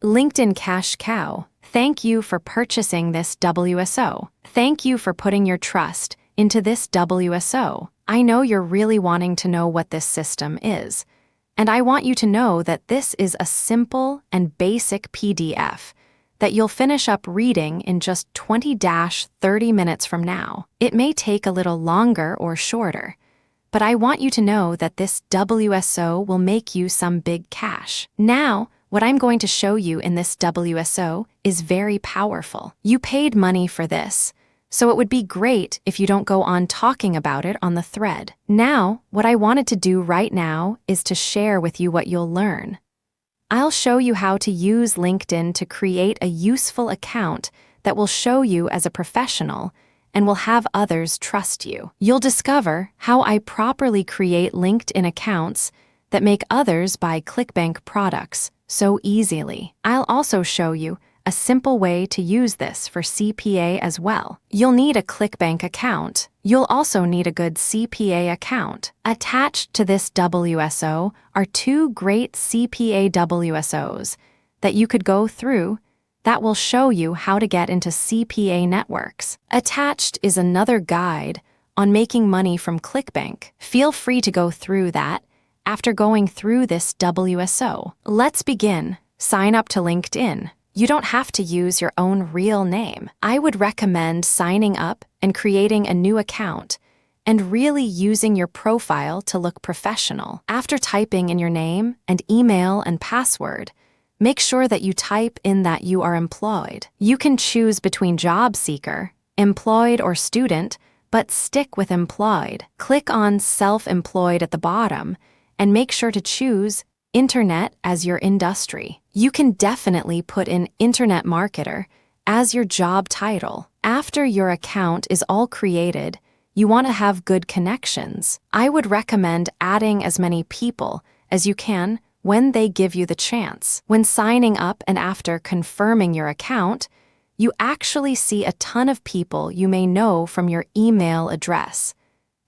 LinkedIn Cash Cow, thank you for purchasing this WSO. Thank you for putting your trust into this WSO. I know you're really wanting to know what this system is, and I want you to know that this is a simple and basic PDF that you'll finish up reading in just 20-30 minutes from now. It may take a little longer or shorter, but I want you to know that this WSO will make you some big cash. Now, what I'm going to show you in this WSO is very powerful. You paid money for this, so it would be great if you don't go on talking about it on the thread. Now, what I wanted to do right now is to share with you what you'll learn. I'll show you how to use LinkedIn to create a useful account that will show you as a professional and will have others trust you. You'll discover how I properly create LinkedIn accounts that make others buy ClickBank products so easily. I'll also show you a simple way to use this for CPA as well. You'll need a ClickBank account. You'll also need a good CPA account. Attached to this WSO are 2 great CPA WSOs that you could go through that will show you how to get into CPA networks. Attached is another guide on making money from ClickBank. Feel free to go through that after going through this WSO. Let's begin. Sign up to LinkedIn. You don't have to use your own real name. I would recommend signing up and creating a new account and really using your profile to look professional. After typing in your name and email and password, make sure that you type in that you are employed. You can choose between job seeker, employed, or student, but stick with employed. Click on self-employed at the bottom and make sure to choose Internet as your industry. You can definitely put in Internet Marketer as your job title. After your account is all created, you want to have good connections. I would recommend adding as many people as you can when they give you the chance. When signing up and after confirming your account, you actually see a ton of people you may know from your email address.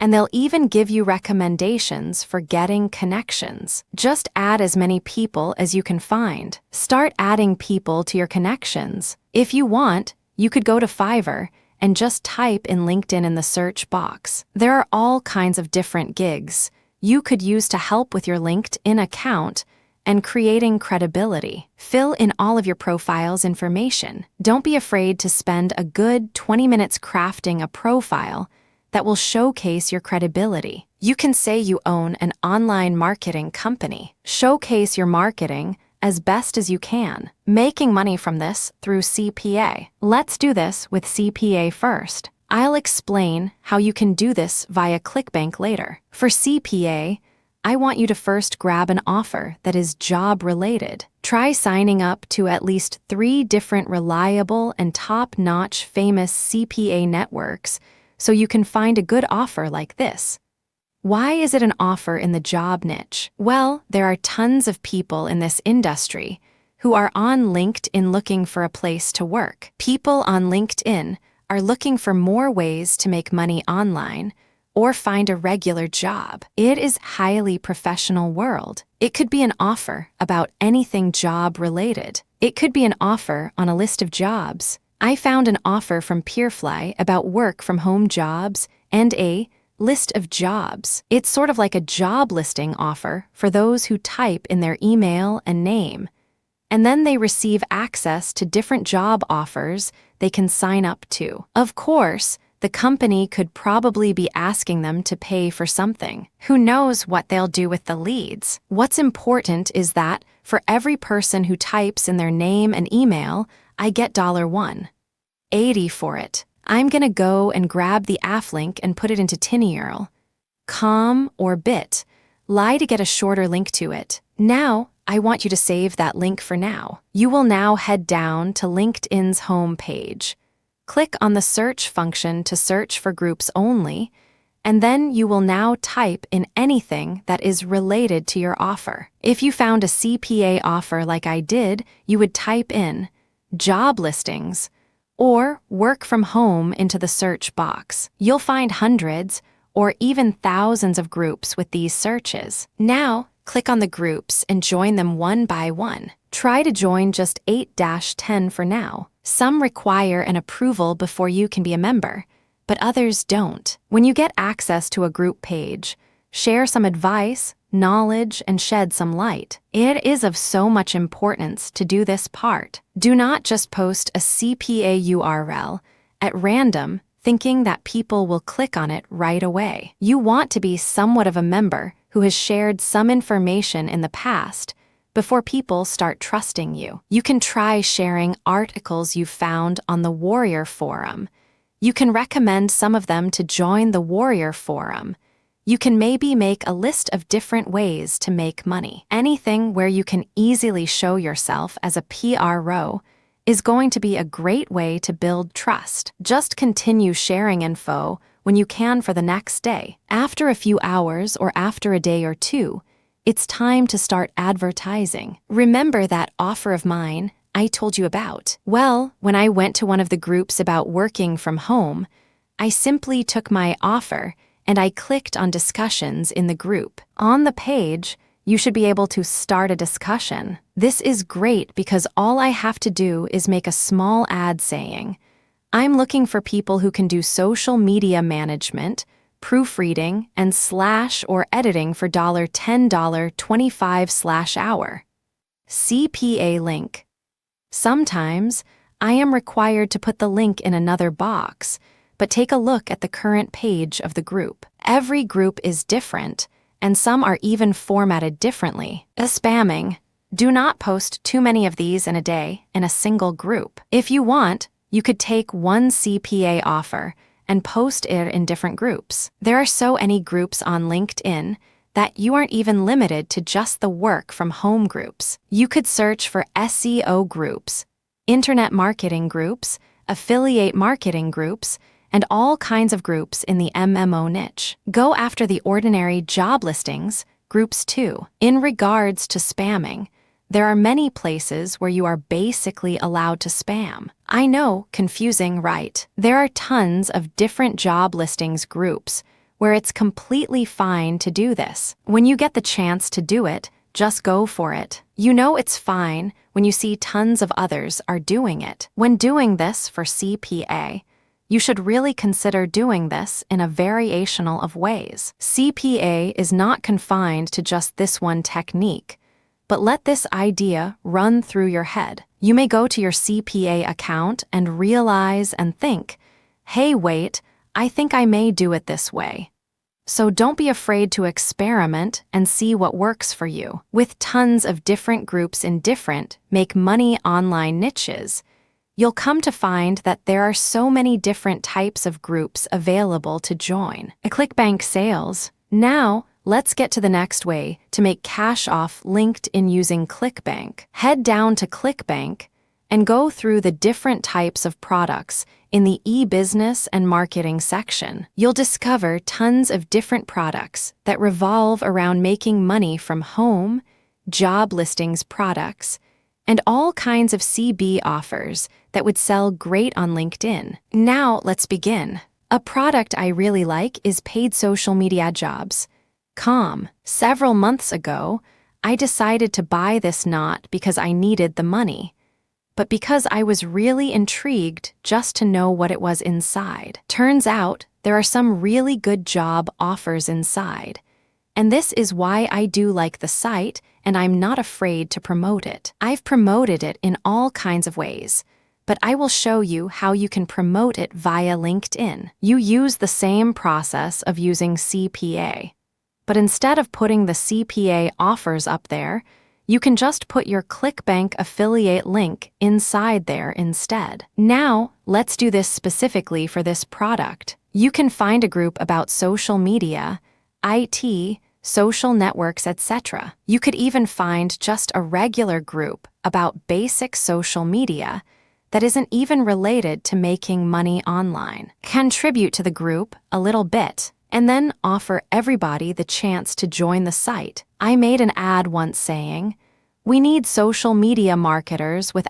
And they'll even give you recommendations for getting connections. Just add as many people as you can find. Start adding people to your connections. If you want, you could go to Fiverr and just type in LinkedIn in the search box. There are all kinds of different gigs you could use to help with your LinkedIn account and creating credibility. Fill in all of your profile's information. Don't be afraid to spend a good 20 minutes crafting a profile that will showcase your credibility. You can say you own an online marketing company. Showcase your marketing as best as you can, making money from this through CPA. Let's do this with CPA first. I'll explain how you can do this via ClickBank later. For CPA, I want you to first grab an offer that is job-related. Try signing up to at least 3 different reliable and top-notch famous CPA networks so you can find a good offer like this. Why is it an offer in the job niche? Well, there are tons of people in this industry who are on LinkedIn looking for a place to work. People on LinkedIn are looking for more ways to make money online or find a regular job. It is highly professional world. It could be an offer about anything job-related. It could be an offer on a list of jobs. I found an offer from Peerfly about work-from-home jobs and a list of jobs. It's sort of like a job listing offer for those who type in their email and name, and then they receive access to different job offers they can sign up to. Of course, the company could probably be asking them to pay for something. Who knows what they'll do with the leads? What's important is that for every person who types in their name and email, I get $1.80 for it. I'm gonna go and grab the AF link and put it into Tinyurl.com or bit.ly to get a shorter link to it. Now, I want you to save that link for now. You will now head down to LinkedIn's home page. Click on the search function to search for groups only, and then you will now type in anything that is related to your offer. If you found a CPA offer like I did, you would type in job listings or work from home into the search box. You'll find hundreds or even thousands of groups with these searches. Now, click on the groups and join them one by one. Try to join just 8-10 for now. Some require an approval before you can be a member, but others don't. When you get access to a group page, share some advice, knowledge, and shed some light. It is of so much importance to do this part. Do not just post a CPA URL at random, thinking that people will click on it right away. You want to be somewhat of a member who has shared some information in the past before people start trusting you. You can try sharing articles you found on the Warrior Forum. You can recommend some of them to join the Warrior Forum. You can maybe make a list of different ways to make money. Anything where you can easily show yourself as a PRO is going to be a great way to build trust. Just continue sharing info when you can for the next day. After a few hours or after a day or two, it's time to start advertising. Remember that offer of mine I told you about? Well, when I went to one of the groups about working from home, I simply took my offer and I clicked on discussions in the group. On the page, you should be able to start a discussion. This is great because all I have to do is make a small ad saying, I'm looking for people who can do social media management, proofreading, and slash or editing for $10.25/hour. CPA link. Sometimes I am required to put the link in another box, but take a look at the current page of the group. Every group is different, and some are even formatted differently. Spamming. Do not post too many of these in a day in a single group. If you want, you could take one CPA offer and post it in different groups. There are so many groups on LinkedIn that you aren't even limited to just the work from home groups. You could search for SEO groups, internet marketing groups, affiliate marketing groups, and all kinds of groups in the MMO niche. Go after the ordinary job listings groups too. In regards to spamming, there are many places where you are basically allowed to spam. I know, confusing, right? There are tons of different job listings groups where it's completely fine to do this. When you get the chance to do it, just go for it. You know it's fine when you see tons of others are doing it. When doing this for CPA, you should really consider doing this in a variational of ways. CPA is not confined to just this one technique, but let this idea run through your head. You may go to your CPA account and realize and think, hey, wait, I think I may do it this way. So don't be afraid to experiment and see what works for you. With tons of different groups in different make money online niches, you'll come to find that there are so many different types of groups available to join. ClickBank sales. Now, let's get to the next way to make cash off LinkedIn using ClickBank. Head down to ClickBank and go through the different types of products in the e-business and marketing section. You'll discover tons of different products that revolve around making money from home, job listings products, and all kinds of CB offers that would sell great on LinkedIn. Now, let's begin. A product I really like is paid social media jobs. Several months ago, I decided to buy this not because I needed the money, but because I was really intrigued just to know what it was inside. Turns out, there are some really good job offers inside, and this is why I do like the site and I'm not afraid to promote it. I've promoted it in all kinds of ways, but I will show you how you can promote it via LinkedIn. You use the same process of using CPA. But instead of putting the CPA offers up there, you can just put your ClickBank affiliate link inside there instead. Now, let's do this specifically for this product. You can find a group about social media, IT, social networks, etc. You could even find just a regular group about basic social media that isn't even related to making money online. Contribute to the group a little bit, and then offer everybody the chance to join the site. I made an ad once saying, we need social media marketers with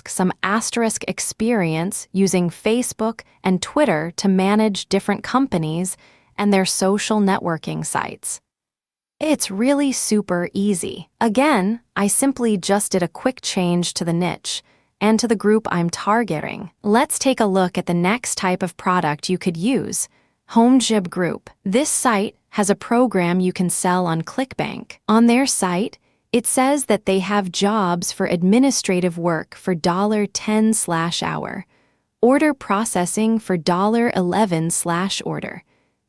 some experience using Facebook and Twitter to manage different companies and their social networking sites. It's really super easy. Again, I simply just did a quick change to the niche and to the group I'm targeting. Let's take a look at the next type of product you could use. HomeJib Group. This site has a program you can sell on ClickBank. On their site, it says that they have jobs for administrative work for $10/hour, order processing for $11/order,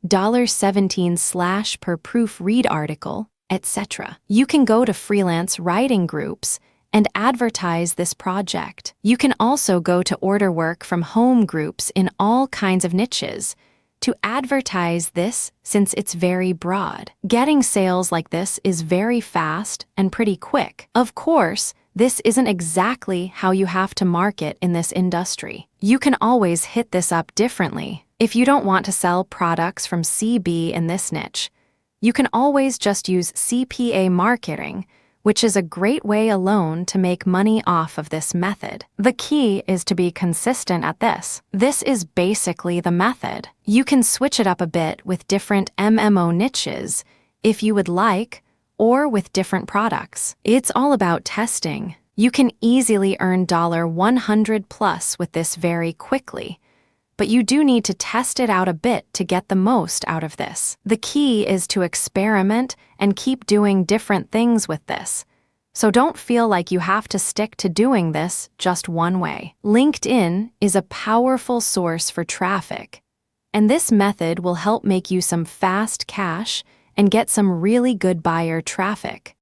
$17 per proofread article, etc. You can go to freelance writing groups and advertise this project. You can also go to order work from home groups in all kinds of niches to advertise this since it's very broad. Getting sales like this is very fast and pretty quick. Of course, this isn't exactly how you have to market in this industry. You can always hit this up differently. If you don't want to sell products from CB in this niche, you can always just use CPA marketing, which is a great way alone to make money off of this method. The key is to be consistent at this. This is basically the method. You can switch it up a bit with different MMO niches if you would like, or with different products. It's all about testing. You can easily earn $100+ with this very quickly, but you do need to test it out a bit to get the most out of this. The key is to experiment and keep doing different things with this. So don't feel like you have to stick to doing this just one way. LinkedIn is a powerful source for traffic, and this method will help make you some fast cash and get some really good buyer traffic.